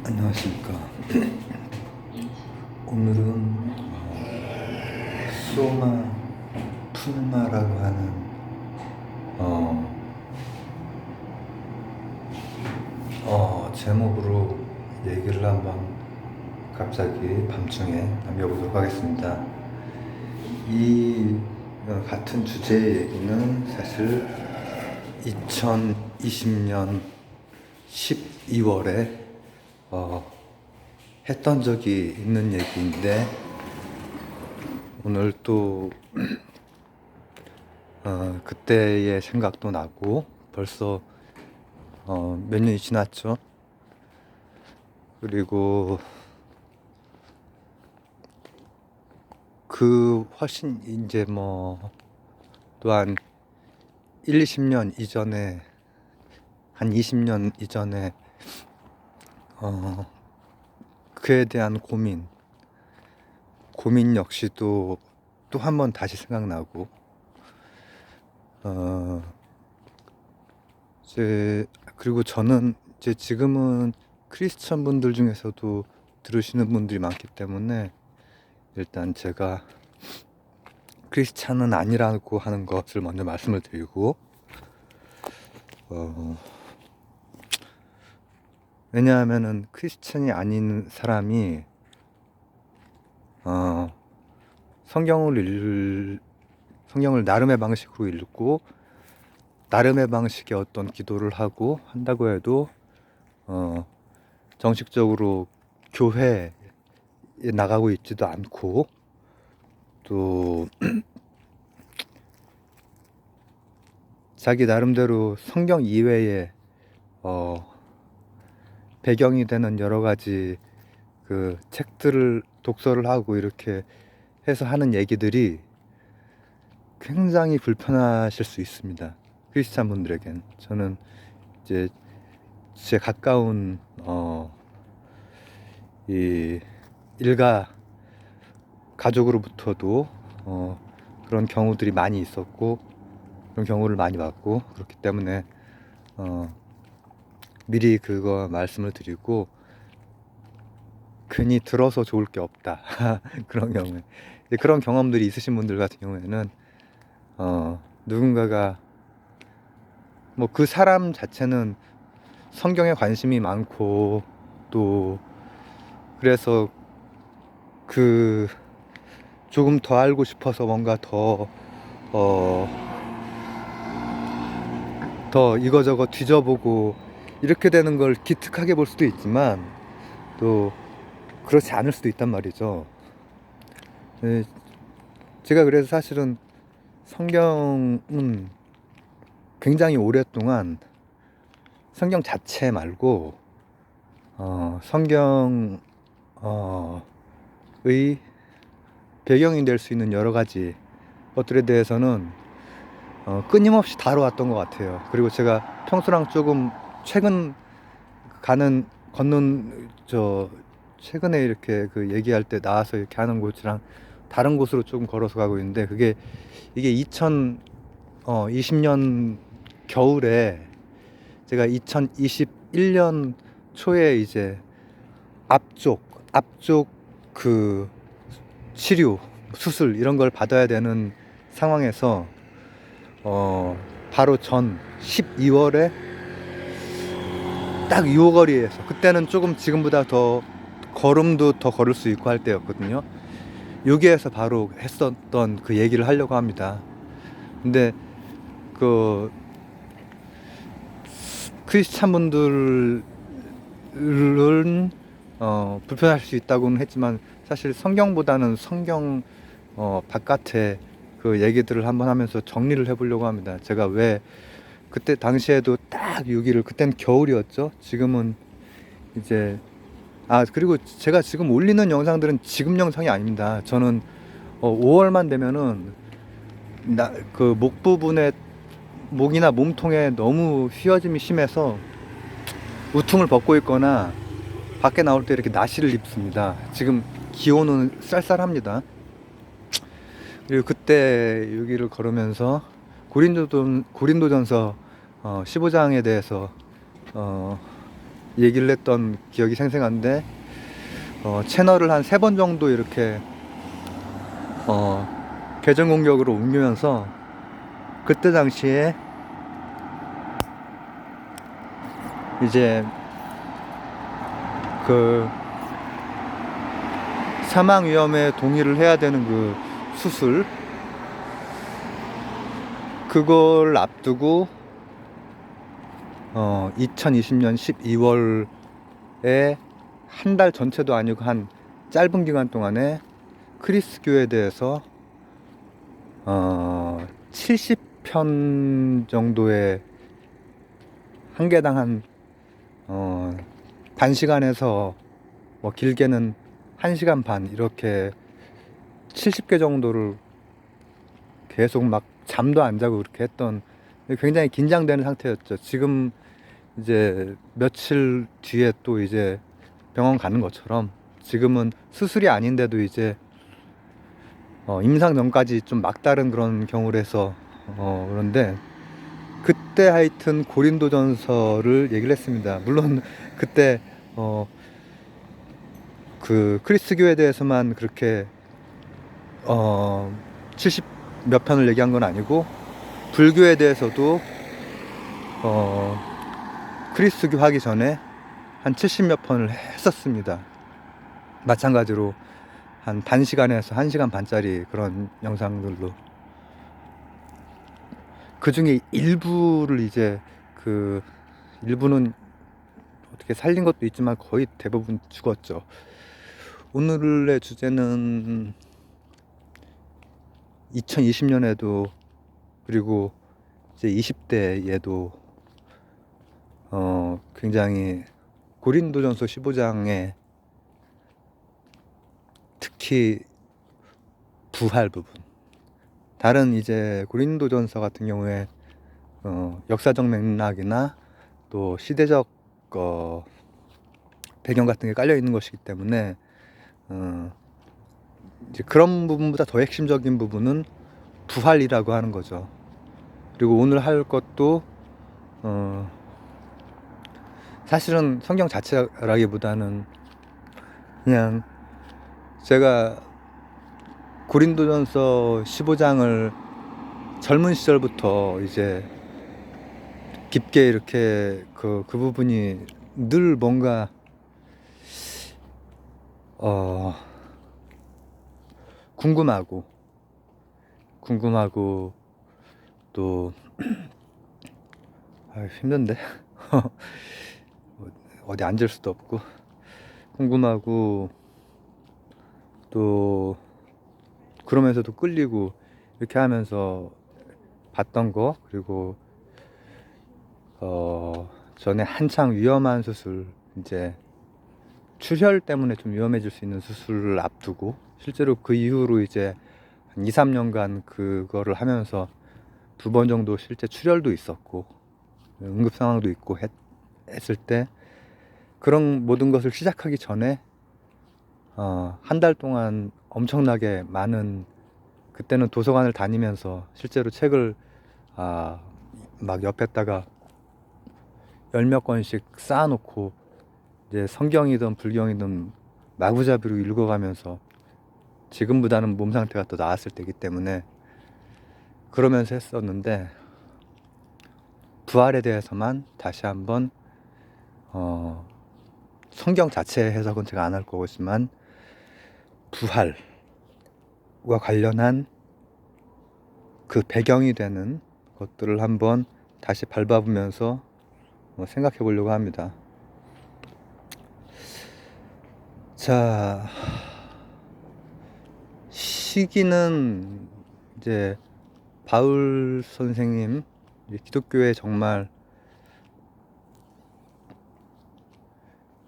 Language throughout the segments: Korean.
안녕하십니까. 오늘은 소마 풀마라고 하는 제목으로 얘기를 한번 갑자기 밤중에 남겨보도록 하겠습니다. 이 같은 주제의 얘기는 사실 2020년 12월에 했던 적이 있는 얘기인데, 오늘 또 그때의 생각도 나고, 벌써 몇 년이 지났죠. 그리고 그 훨씬 이제 또한 1, 20년 이전에, 한 20년 이전에 그에 대한 고민 역시도 또 한 번 다시 생각나고, 그리고 저는 이제 지금은 크리스천 분들 중에서도 들으시는 분들이 많기 때문에 일단 제가 크리스찬은 아니라고 하는 것을 먼저 말씀을 드리고, 왜냐하면은 크리스찬이 아닌 사람이 성경을 나름의 방식으로 읽고 나름의 방식의 어떤 기도를 하고 한다고 해도 정식적으로 교회에 나가고 있지도 않고, 또 자기 나름대로 성경 이외에 배경이 되는 여러 가지 그 책들을 독서를 하고 이렇게 해서 하는 얘기들이 굉장히 불편하실 수 있습니다. 크리스찬 분들에겐. 저는 이제 제 가까운 이 일가 가족으로부터도 그런 경우들이 많이 있었고, 그런 경우를 많이 봤고, 그렇기 때문에 미리 그거 말씀을 드리고, 괜히 들어서 좋을 게 없다. 그런 경우에, 그런 경험들이 있으신 분들 같은 경우에는 누군가가 그 사람 자체는 성경에 관심이 많고, 또 그래서 조금 더 알고 싶어서 뭔가 더 이거저거 뒤져보고 이렇게 되는 걸 기특하게 볼 수도 있지만, 또 그렇지 않을 수도 있단 말이죠. 제가 그래서 사실은 성경은 굉장히 오랫동안 성경 자체 말고 성경의 배경이 될 수 있는 여러 가지 것들에 대해서는 끊임없이 다뤄왔던 것 같아요. 그리고 제가 평소랑 조금 최근에 이렇게 그 얘기할 때 나와서 이렇게 하는 곳이랑 다른 곳으로 조금 걸어서 가고 있는데, 이게 2020년 겨울에 제가 2021년 초에 이제 앞쪽 그 치료, 수술 이런 걸 받아야 되는 상황에서 바로 전 12월에 딱 유거리에서, 그때는 조금 지금보다 더 걸음도 더 걸을 수 있고 할 때였거든요. 여기에서 바로 했었던 그 얘기를 하려고 합니다. 근데 그 크리스찬 분들은 불편할 수 있다고는 했지만, 사실 성경보다는 성경 바깥에 그 얘기들을 한번 하면서 정리를 해보려고 합니다. 제가 왜 그때 당시에도 딱 6일을, 그때는 겨울이었죠. 지금은 이제 그리고 제가 지금 올리는 영상들은 지금 영상이 아닙니다. 저는 5월만 되면은 그 목 부분에, 목이나 몸통에 너무 휘어짐이 심해서 우퉁을 벗고 있거나 밖에 나올 때 이렇게 나시를 입습니다. 지금 기온은 쌀쌀합니다. 그리고 그때 여기를 걸으면서 고린도전서 15장에 대해서 얘기를 했던 기억이 생생한데, 채널을 한 3번 정도 이렇게 계정 공격으로 옮기면서, 그때 당시에 이제 그 사망 위험에 동의를 해야 되는 그 수술, 그걸 앞두고 2020년 12월에 한 달 전체도 아니고 한 짧은 기간 동안에 크리스교에 대해서 70편 정도의 한 개당 한 단시간에서 뭐 길게는 1시간 반 이렇게 70개 정도를 계속 막 잠도 안 자고 그렇게 했던, 굉장히 긴장되는 상태였죠. 지금 이제 며칠 뒤에 또 이제 병원 가는 것처럼 지금은 수술이 아닌데도 이제 임상 전까지 좀 막다른 그런 경우라서 그런데, 그때 하여튼 고린도전서를 얘기를 했습니다. 물론 그때 그 크리스교에 대해서만 그렇게 70 몇 편을 얘기한 건 아니고, 불교에 대해서도 크리스교 하기 전에 한 70 몇 편을 했었습니다. 마찬가지로 한 단시간에서 1시간 반짜리 그런 영상들로. 그 중에 일부를 이제 그 일부는 어떻게 살린 것도 있지만 거의 대부분 죽었죠. 오늘의 주제는 2020년에도 그리고 이제 20대에도 굉장히 고린도전서 15장에 특히 부활 부분, 다른 이제 고린도전서 같은 경우에 역사적 맥락이나 또 시대적 배경 같은 게 깔려 있는 것이기 때문에 이제 그런 부분보다 더 핵심적인 부분은 부활이라고 하는 거죠. 그리고 오늘 할 것도 사실은 성경 자체라기보다는 그냥 제가 고린도전서 15장을 젊은 시절부터 이제 깊게 이렇게 그 부분이 늘 뭔가 궁금하고 또 힘든데 어디 앉을 수도 없고, 궁금하고 또 그러면서도 끌리고 이렇게 하면서 봤던 거, 그리고 전에 한창 위험한 수술, 이제 출혈 때문에 좀 위험해질 수 있는 수술을 앞두고, 실제로 그 이후로 이제 한 2, 3년간 그거를 하면서 2번 정도 실제 출혈도 있었고 응급 상황도 있고 했을 때, 그런 모든 것을 시작하기 전에 한 달 동안 엄청나게 많은, 그때는 도서관을 다니면서 실제로 책을 막 옆에다가 10몇 권씩 쌓아놓고 이제 성경이든 불경이든 마구잡이로 읽어가면서, 지금보다는 몸 상태가 더 나았을 때이기 때문에 그러면서 했었는데, 부활에 대해서만 다시 한번 성경 자체의 해석은 제가 안 할 거지만 부활과 관련한 그 배경이 되는 것들을 한번 다시 밟아보면서 생각해 보려고 합니다. 자, 시기는 이제 바울 선생님, 기독교에 정말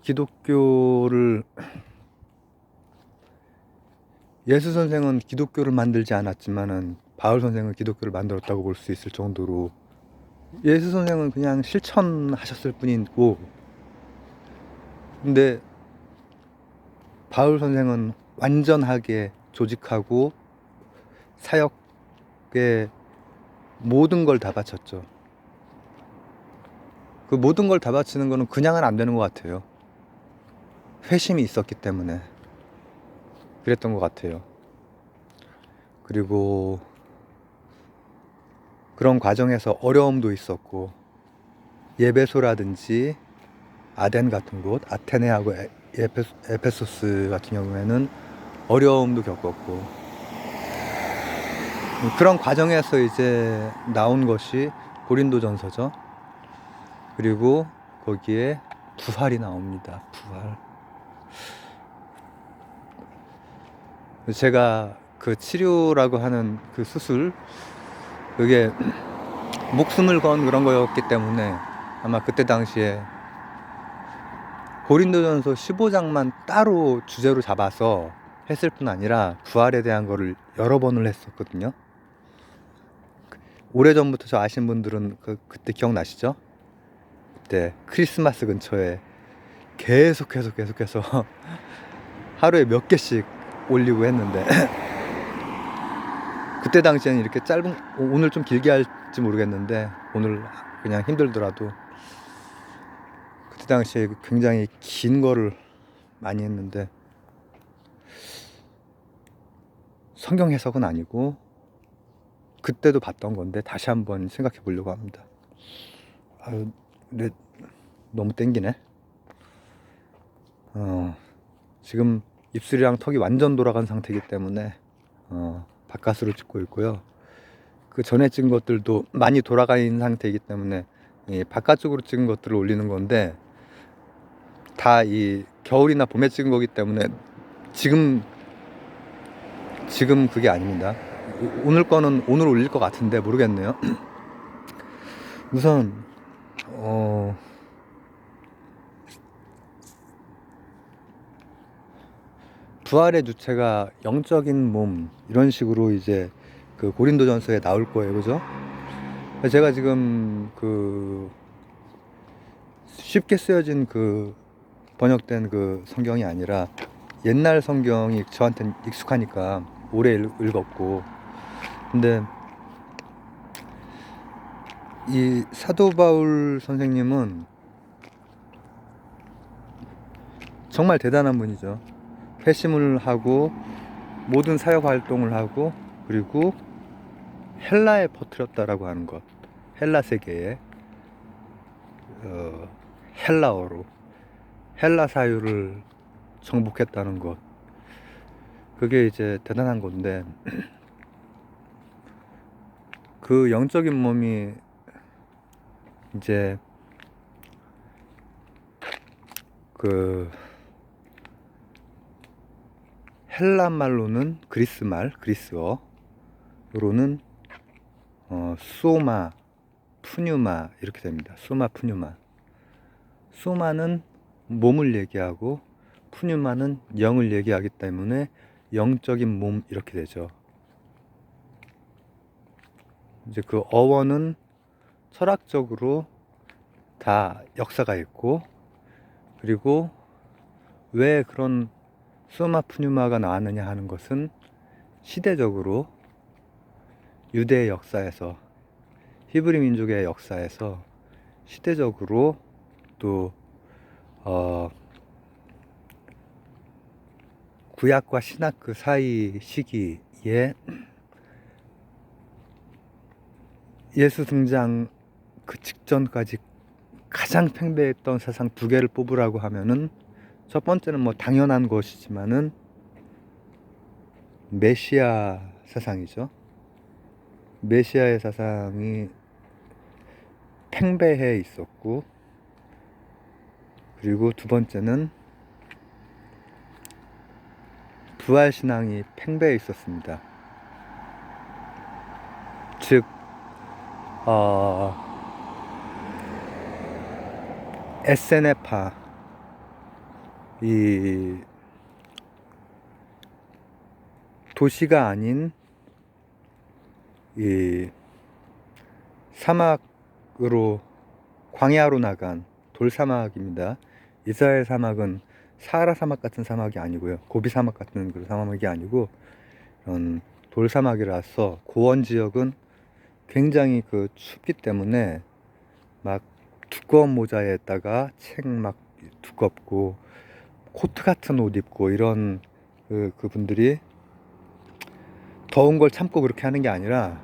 기독교를, 예수 선생은 기독교를 만들지 않았지만은 바울 선생은 기독교를 만들었다고 볼 수 있을 정도로, 예수 선생은 그냥 실천하셨을 뿐이고, 근데 바울 선생은 완전하게 조직하고 사역에 모든 걸 다 바쳤죠. 그 모든 걸 다 바치는 거는 그냥은 안 되는 것 같아요. 회심이 있었기 때문에 그랬던 것 같아요. 그리고 그런 과정에서 어려움도 있었고, 예배소라든지 아덴 같은 곳, 아테네하고 에페소스 같은 경우에는 어려움도 겪었고, 그런 과정에서 이제 나온 것이 고린도전서죠. 그리고 거기에 부활이 나옵니다. 부활. 제가 그 치료라고 하는 그 수술, 그게 목숨을 건 그런 거였기 때문에 아마 그때 당시에 고린도전서 15장만 따로 주제로 잡아서 했을 뿐 아니라 부활에 대한 거를 여러 번을 했었거든요. 오래전부터 저 아신 분들은 그때 기억나시죠? 그때 크리스마스 근처에 계속해서 하루에 몇 개씩 올리고 했는데 그때 당시에는 이렇게 짧은, 오늘 좀 길게 할지 모르겠는데 오늘 그냥 힘들더라도 그때 당시에 굉장히 긴 거를 많이 했는데, 성경 해석은 아니고 그때도 봤던 건데 다시 한번 생각해 보려고 합니다. 아유, 근데 너무 땡기네. 지금 입술이랑 턱이 완전 돌아간 상태이기 때문에 바깥으로 찍고 있고요. 그 전에 찍은 것들도 많이 돌아가 있는 상태이기 때문에 바깥쪽으로 찍은 것들을 올리는 건데, 다 이 겨울이나 봄에 찍은 거기 때문에 지금 그게 아닙니다. 오늘 거는 오늘 올릴 것 같은데 모르겠네요. 우선 부활의 주체가 영적인 몸, 이런 식으로 이제 그 고린도전서에 나올 거예요, 그죠? 제가 지금 그 쉽게 쓰여진 그 번역된 그 성경이 아니라 옛날 성경이 저한테는 익숙하니까 오래 읽었고, 근데 이 사도 바울 선생님은 정말 대단한 분이죠. 회심을 하고 모든 사역 활동을 하고, 그리고 헬라에 퍼뜨렸다라고 하는 것, 헬라 세계에 헬라어로 헬라 사유를 정복했다는 것, 그게 이제 대단한 건데, 그 영적인 몸이 이제 그 헬라 말로는 그리스어로는 소마, 푸뉴마 이렇게 됩니다. 소마, 푸뉴마. 소마는 몸을 얘기하고 푸뉴마는 영을 얘기하기 때문에 영적인 몸 이렇게 되죠. 이제 그 어원은 철학적으로 다 역사가 있고, 그리고 왜 그런 소마 푸뉴마가 나왔느냐 하는 것은 시대적으로 유대 역사에서, 히브리 민족의 역사에서 시대적으로 또 구약과 신약 그 사이 시기에 예수 등장 그 직전까지 가장 팽배했던 사상 두 개를 뽑으라고 하면은, 첫 번째는 뭐 당연한 것이지만은 메시아 사상이죠. 메시아의 사상이 팽배해 있었고, 그리고 두 번째는 부활신앙이 팽배해 있었습니다. 즉 에세네파, 이 도시가 아닌 이 사막으로, 광야로 나간 돌사막입니다. 이스라엘 사막은 사하라 사막 같은 사막이 아니고요, 고비 사막 같은 그런 사막이 아니고 그런 돌사막이라서 고원 지역은 굉장히 그 춥기 때문에 막 두꺼운 모자에다가 책 막 두껍고 코트 같은 옷 입고 이런 그분들이 더운 걸 참고 그렇게 하는 게 아니라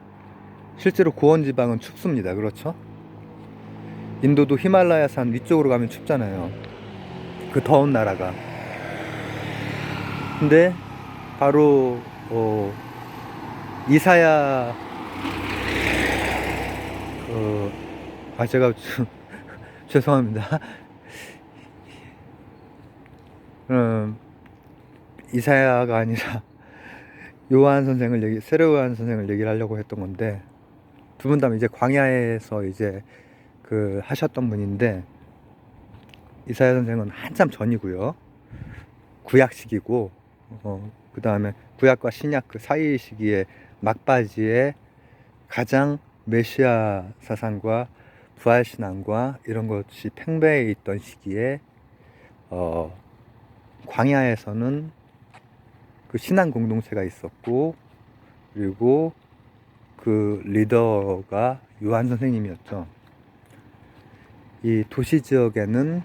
실제로 고원 지방은 춥습니다. 그렇죠? 인도도 히말라야산 위쪽으로 가면 춥잖아요. 그 더운 나라가. 근데 바로 이사야 제가 죄송합니다. 이사야가 아니라 세례 요한 선생을 얘기를 하려고 했던 건데, 두 분 다 이제 광야에서 이제 하셨던 분인데, 이사야 선생은 한참 전이고요. 구약 시기고, 그 다음에 구약과 신약 그 사이 시기에 막바지에 가장 메시아 사상과 부활신앙과 이런 것이 팽배해 있던 시기에 광야에서는 그 신앙 공동체가 있었고, 그리고 그 리더가 요한 선생님이었죠. 이 도시 지역에는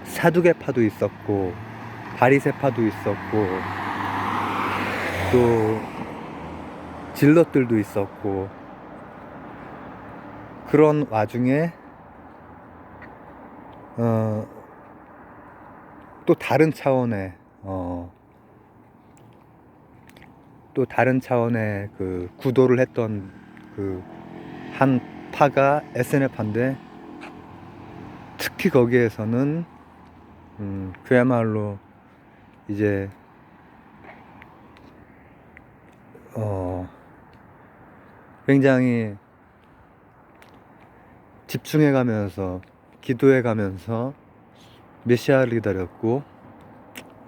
사두개파도 있었고 바리새파도 있었고 또 질럿들도 있었고, 그런 와중에 또 다른 차원의 그 구도를 했던 그 한 파가 SNF파인데, 특히 거기에서는 그야말로 이제 굉장히 집중해 가면서 기도해 가면서 메시아를 기다렸고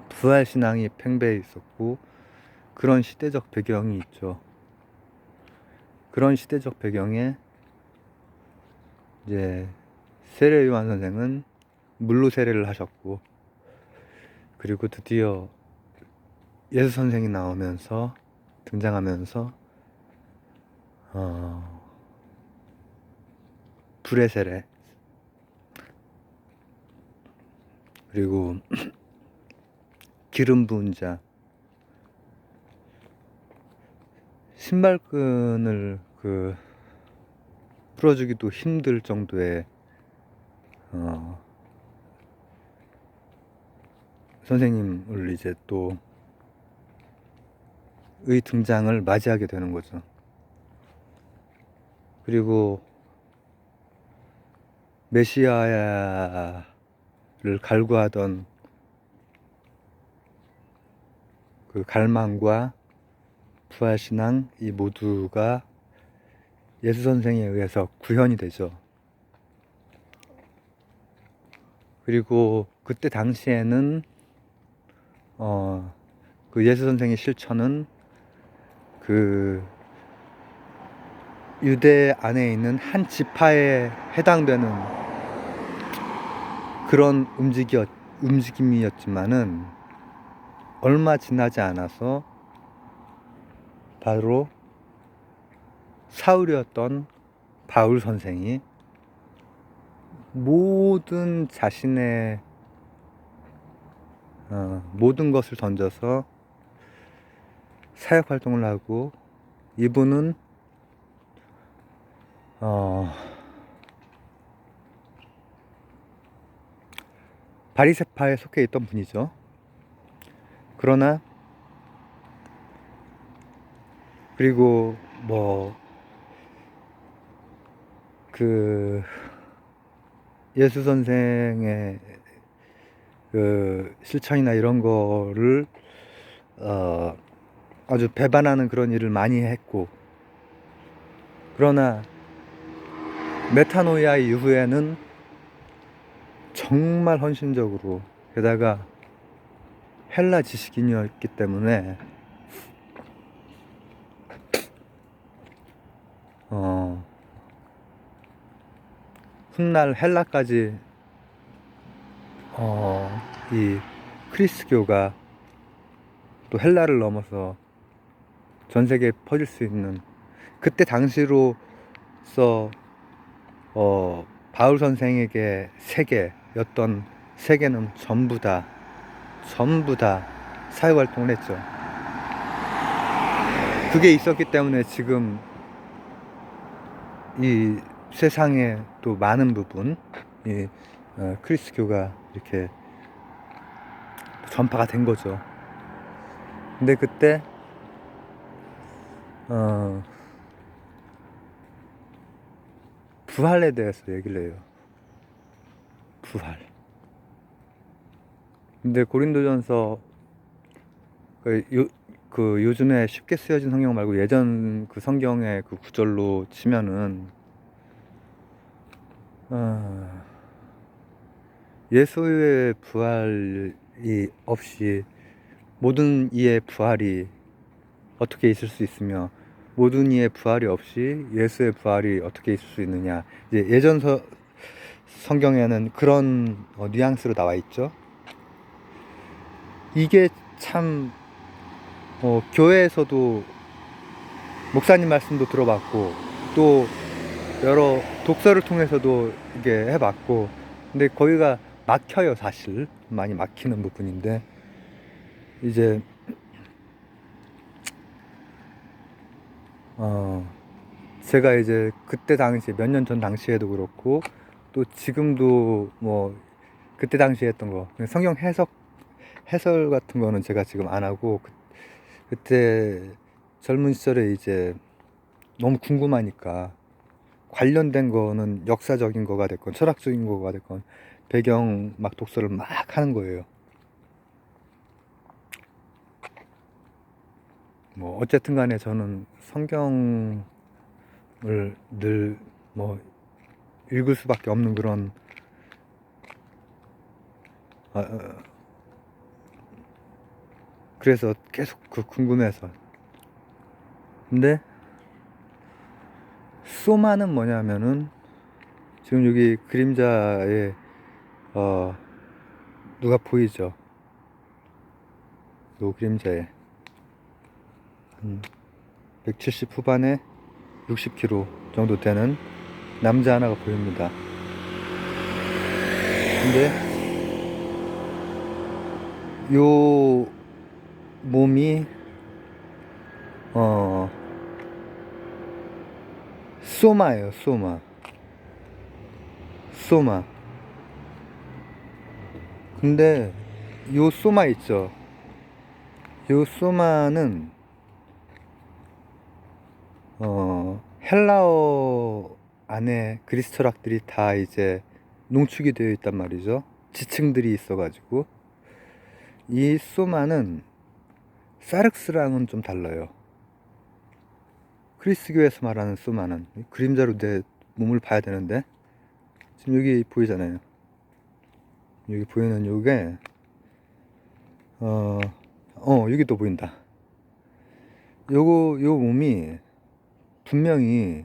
부활신앙이 팽배해 있었고, 그런 시대적 배경이 있죠. 그런 시대적 배경에 이제 세례 요한 선생은 물로 세례를 하셨고, 그리고 드디어 예수 선생이 등장하면서 불의 세례, 그리고 기름 부은 자, 신발끈을 풀어주기도 힘들 정도의 선생님을 이제 또 의 등장을 맞이하게 되는 거죠. 그리고 메시아를 갈구하던 그 갈망과 부활신앙, 이 모두가 예수 선생에 의해서 구현이 되죠. 그리고 그때 당시에는 그 예수 선생의 실천은 그 유대 안에 있는 한 지파에 해당되는 그런 움직임이었지만은 얼마 지나지 않아서 바로 사울이었던 바울 선생이 모든 자신의 모든 것을 던져서 사역 활동을 하고, 이분은 바리새파에 속해 있던 분이죠. 그러나 그리고 예수 선생의 그 실천이나 이런 거를 아주 배반하는 그런 일을 많이 했고, 그러나 메타노이아 이후에는 정말 헌신적으로, 게다가 헬라 지식인이었기 때문에 훗날 헬라까지 이 크리스교가 또 헬라를 넘어서 전 세계에 퍼질 수 있는, 그때 당시로서 바울 선생에게 세계였던 세계는 전부 다 사회활동을 했죠. 그게 있었기 때문에 지금 이 세상에 또 많은 부분 이 크리스교가 이렇게 전파가 된 거죠. 근데 그때 부활에 대해서 얘기를 해요. 부활. 근데 고린도전서 그 요즘에 쉽게 쓰여진 성경 말고 예전 그 성경의 그 구절로 치면은 예수의 부활이 없이 모든 이의 부활이 어떻게 있을 수 있으며 모든 이의 부활이 없이 예수의 부활이 어떻게 있을 수 있느냐. 이제 예전 성경에는 그런 뉘앙스로 나와 있죠. 이게 참 교회에서도 목사님 말씀도 들어봤고 또 여러 독서를 통해서도 이게 해봤고, 근데 거기가 막혀요. 사실 많이 막히는 부분인데, 이제 제가 이제 그때 당시에 몇 년 전 당시에도 그렇고 또 지금도 뭐 그때 당시에 했던 거 성경 해설 같은 거는 제가 지금 안 하고 그때 젊은 시절에 이제 너무 궁금하니까 관련된 거는 역사적인 거가 됐건 철학적인 거가 됐건 배경 막 독서를 막 하는 거예요. 뭐 어쨌든 간에 저는 성경을 늘 뭐 읽을 수밖에 없는 그런 그래서 계속 그 궁금해서. 근데 소마는 뭐냐면은 지금 여기 그림자에 누가 보이죠? 요 그림자에 170 후반에 60kg 정도 되는 남자 하나가 보입니다. 근데 요 몸이 소마예요. 소마. 근데 요 소마 있죠. 요 소마는 헬라어 안에 그리스 철학들이 다 이제 농축이 되어 있단 말이죠. 지층들이 있어가지고 이 소마는 사륵스랑은 좀 달라요. 크리스교에서 말하는 소마는 그림자로 내 몸을 봐야 되는데 지금 여기 보이잖아요. 여기 보이는 요게 여기 또 보인다. 요 몸이 분명히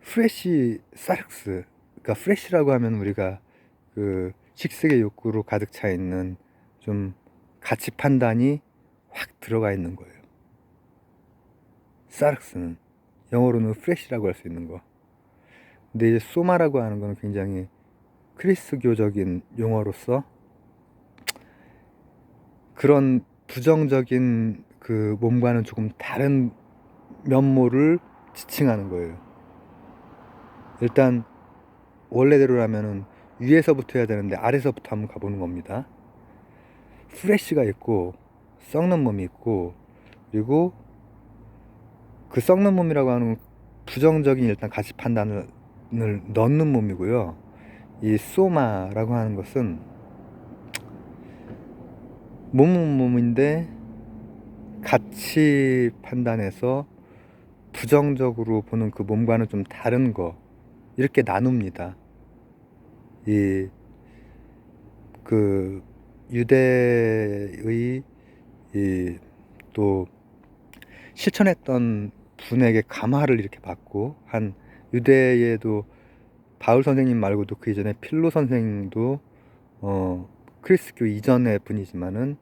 프레시 사륵스, 그러니까 프레시라고 하면 우리가 그 식색의 욕구로 가득 차 있는 좀 가치 판단이 확 들어가 있는 거예요. 사륵스는 영어로는 프레시라고 할 수 있는 거. 근데 이제 소마라고 하는 거는 굉장히 크리스교적인 용어로서 그런 부정적인 그 몸과는 조금 다른 면모를 지칭하는 거예요. 일단 원래대로라면은 위에서부터 해야 되는데 아래서부터 한번 가보는 겁니다. 프레쉬가 있고 썩는 몸이 있고, 그리고 그 썩는 몸이라고 하는 부정적인 일단 가치 판단을 넣는 몸이고요. 이 소마라고 하는 것은 몸은 몸인데 가치 판단에서 부정적으로 보는 그 몸과는 좀 다른 거, 이렇게 나눕니다. 그 유대의 또 실천했던 분에게 감화를 이렇게 받고 한 유대에도 바울 선생님 말고도 그 이전에 필로 선생도 크리스교 이전의 분이지만은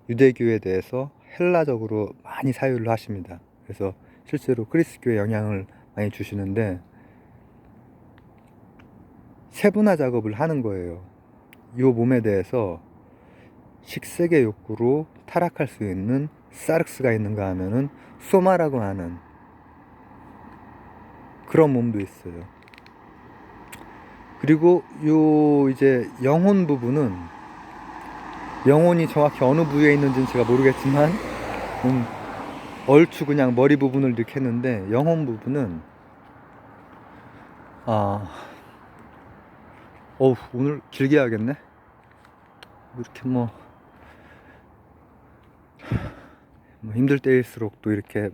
유대교에 대해서 헬라적으로 많이 사유를 하십니다. 그래서 실제로 크리스교에 영향을 많이 주시는데, 세분화 작업을 하는 거예요. 이 몸에 대해서 식색의 욕구로 타락할 수 있는 사르스가 있는가 하면은 소마라고 하는 그런 몸도 있어요. 그리고 요 이제 영혼 부분은, 영혼이 정확히 어느 부위에 있는지는 제가 모르겠지만 얼추 그냥 머리 부분을 넣겠는데, 영혼 부분은 오늘 길게 하겠네. 이렇게 뭐 힘들 때일수록 또 이렇게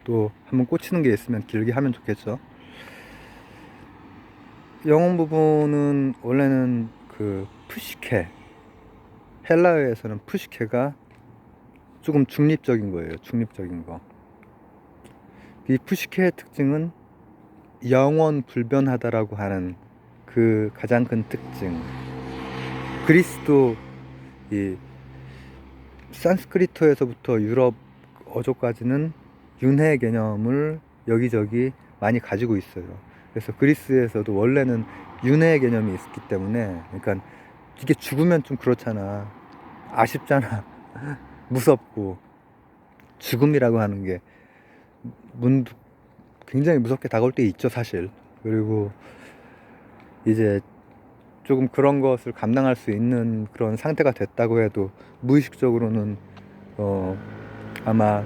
또 한번 꽂히는 게 있으면 길게 하면 좋겠죠. 영혼 부분은 원래는 그 푸시케, 헬라어에서는 푸시케가 조금 중립적인 거예요. 중립적인 거. 이 푸시케의 특징은 영원 불변하다라고 하는 그 가장 큰 특징. 그리스도 이 산스크리트에서부터 유럽 어조까지는 윤회 개념을 여기저기 많이 가지고 있어요. 그래서 그리스에서도 원래는 윤회 개념이 있기 때문에, 그러니까 이게 죽으면 좀 그렇잖아. 아쉽잖아. 무섭고. 죽음이라고 하는 게 굉장히 무섭게 다가올 때 있죠, 사실. 그리고 이제 조금 그런 것을 감당할 수 있는 그런 상태가 됐다고 해도 무의식적으로는 아마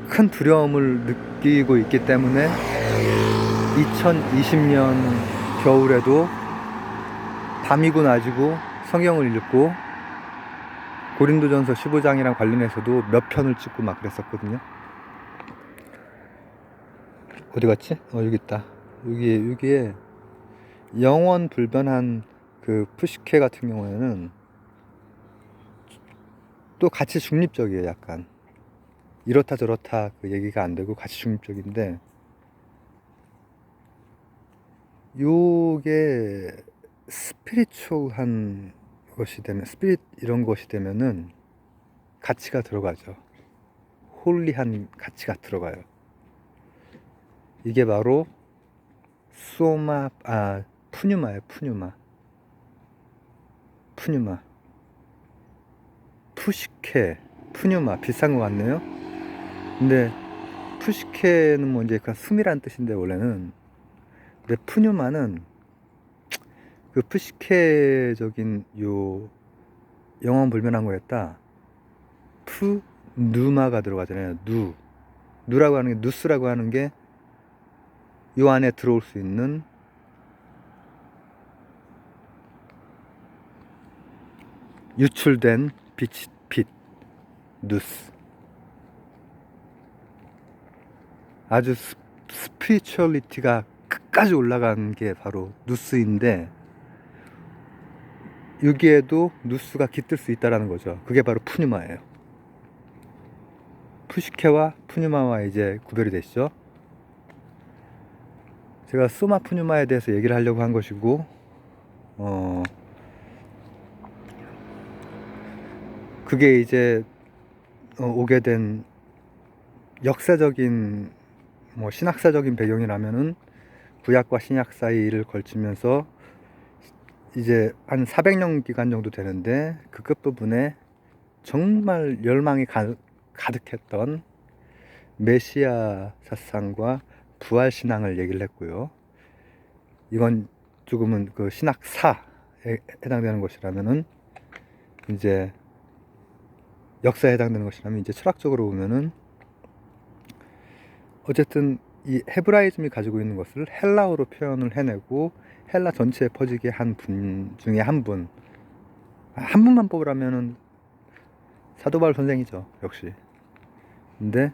큰 두려움을 느끼고 있기 때문에 2020년 겨울에도 밤이고 낮이고 성경을 읽고 고린도전서 15장이랑 관련해서도 몇 편을 찍고 막 그랬었거든요. 어디 갔지? 여기 있다. 여기에 영원 불변한 그 푸시케 같은 경우에는 또 같이 중립적이에요. 약간 이렇다 저렇다 그 얘기가 안 되고 같이 중립적인데, 요게 스피리추얼한 것이 되면, 스피릿 이런 것이 되면은 가치가 들어가죠. 홀리한 가치가 들어가요. 이게 바로 푸뉴마예요. 푸뉴마. 푸시케, 푸뉴마 비슷한 것 같네요. 근데 푸시케는 뭐 이제 그 숨이란 뜻인데 원래는, 근데 푸뉴마는 그 푸시케적인 요 영원 불변한 거였다. 누마가 들어가잖아요. 누라고 하는 게, 누스라고 하는 게 요 안에 들어올 수 있는 유출된 빛, 누스. 아주 스피리추얼리티가 끝까지 올라간 게 바로 누스인데, 여기에도 누스가 깃들 수 있다라는 거죠. 그게 바로 푸뉴마예요. 푸시케와 푸뉴마와 이제 구별이 되시죠. 제가 소마 푸뉴마에 대해서 얘기를 하려고 한 것이고, 그게 이제 오게 된 역사적인 신학사적인 배경이라면은 구약과 신약 사이를 걸치면서 이제 한 400년 기간 정도 되는데, 그 끝부분에 정말 열망이 가득했던 메시아 사상과 부활 신앙을 얘기를 했고요. 이건 조금은 그 신학사에 해당되는 것이라면은, 이제 역사에 해당되는 것이라면, 이제 철학적으로 보면은 어쨌든 이 헤브라이즘이 가지고 있는 것을 헬라어로 표현을 해내고 헬라 전체에 퍼지게 한 분 중에 한 분만 뽑으라면은 사도 바울 선생이죠, 역시. 근데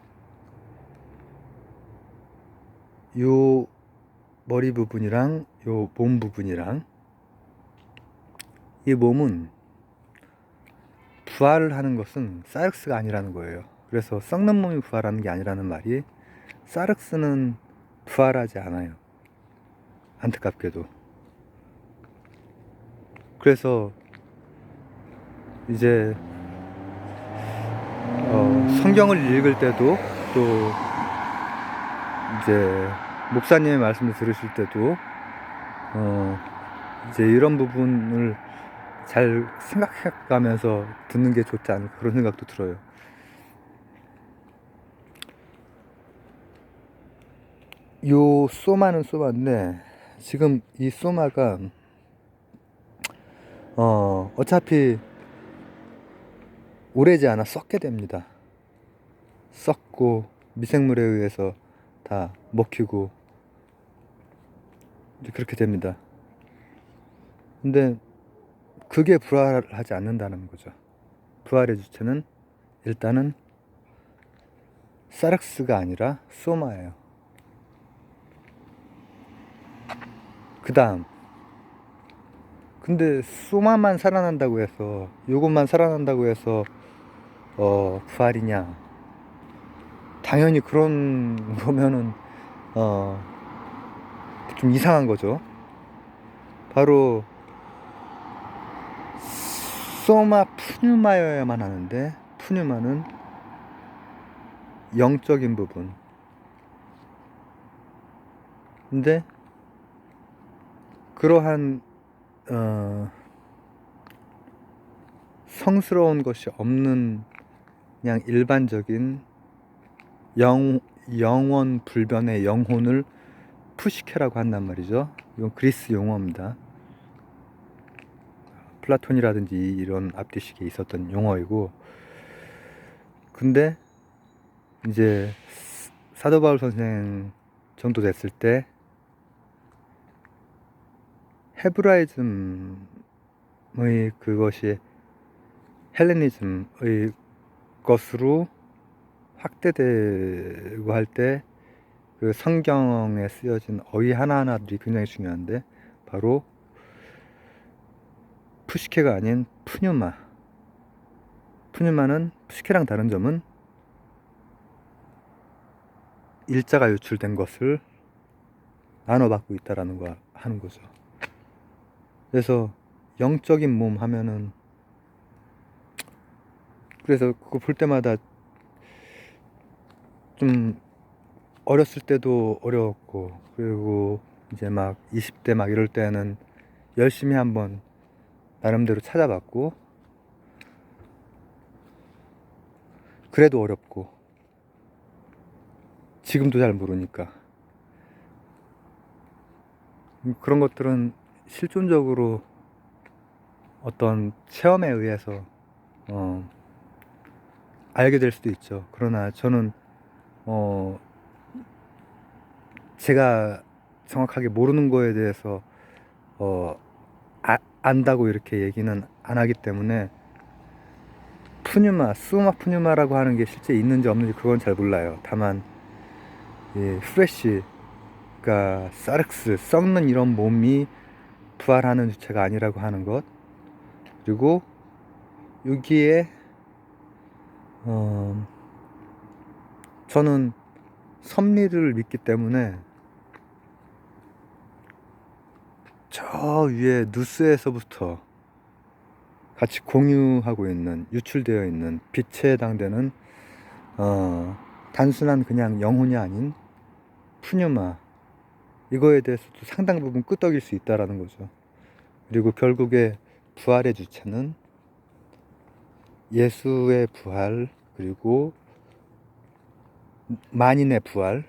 요 머리 부분이랑 요 몸 부분이랑, 이 몸은 부활을 하는 것은 사르스가 아니라는 거예요. 그래서 썩는 몸이 부활하는 게 아니라는 말이, 사르스는 부활하지 않아요, 안타깝게도. 그래서 이제 성경을 읽을 때도, 또 이제 목사님의 말씀을 들으실 때도 이제 이런 부분을 잘 생각해가면서 듣는 게 좋지 않을까 그런 생각도 들어요. 요 소마는 소마인데 지금 이 소마가 어차피 오래지 않아 썩게 됩니다. 썩고 미생물에 의해서 다 먹히고 이제 그렇게 됩니다. 근데 그게 부활하지 않는다는 거죠. 부활의 주체는 일단은 사르스가 아니라 소마예요. 그 다음 근데 소마만 살아난다고 해서 요것만 살아난다고 해서 부활이냐? 당연히 그런 거면은 좀 이상한 거죠. 바로 소마 푸뉴마여야만 하는데 푸뉴마는 영적인 부분. 근데 그러한 성스러운 것이 없는 그냥 일반적인 영원 불변의 영혼을 푸시케라고 한단 말이죠. 이건 그리스 용어입니다. 플라톤이라든지 이런 앞뒤식에 있었던 용어이고, 근데 이제 사도 바울 선생 정도 됐을 때 헤브라이즘의 그것이 헬레니즘의 것으로 확대되고 할 때 그 성경에 쓰여진 어휘 하나하나들이 굉장히 중요한데 바로 푸시케가 아닌 푸뉴마. 푸뉴마는 푸시케랑 다른 점은 일자가 유출된 것을 나눠받고 있다라는 거 하는 거죠. 그래서 영적인 몸 하면은 그래서 그거 볼 때마다 좀 어렸을 때도 어려웠고 그리고 이제 막 20대 막 이럴 때는 열심히 한번 나름대로 찾아봤고 그래도 어렵고 지금도 잘 모르니까 그런 것들은 실존적으로 어떤 체험에 의해서 알게 될 수도 있죠. 그러나 저는 제가 정확하게 모르는 거에 대해서 안다고 이렇게 얘기는 안 하기 때문에 푸뉴마, 수마 푸뉴마라고 하는 게 실제 있는지 없는지 그건 잘 몰라요. 다만 프레쉬, 그러니까 사르크스, 썩는 이런 몸이 부활하는 주체가 아니라고 하는 것, 그리고 여기에 저는 섭리를 믿기 때문에 저 위에 누스에서부터 같이 공유하고 있는, 유출되어 있는 빛에 해당되는 단순한 그냥 영혼이 아닌 푸뉴마, 이거에 대해서도 상당 부분 끄떡일 수 있다라는 거죠. 그리고 결국에 부활의 주체는 예수의 부활, 그리고 만인의 부활,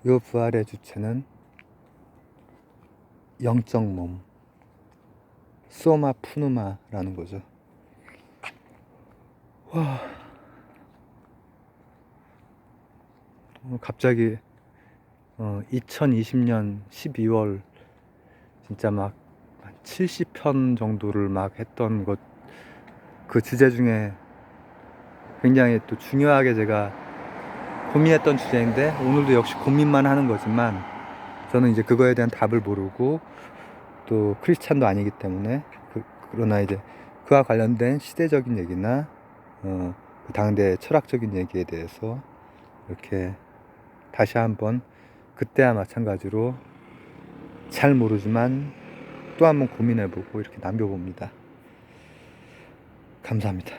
이 부활의 주체는 영적 몸, 소마 푸누마라는 거죠. 와, 갑자기 2020년 12월 진짜 막 70편 정도를 막 했던 것, 그 주제 중에 굉장히 또 중요하게 제가 고민했던 주제인데 오늘도 역시 고민만 하는 거지만 저는 이제 그거에 대한 답을 모르고 또 크리스찬도 아니기 때문에 그러나 이제 그와 관련된 시대적인 얘기나 그 당대 철학적인 얘기에 대해서 이렇게 다시 한번 그때와 마찬가지로 잘 모르지만 또 한번 고민해보고 이렇게 남겨봅니다. 감사합니다.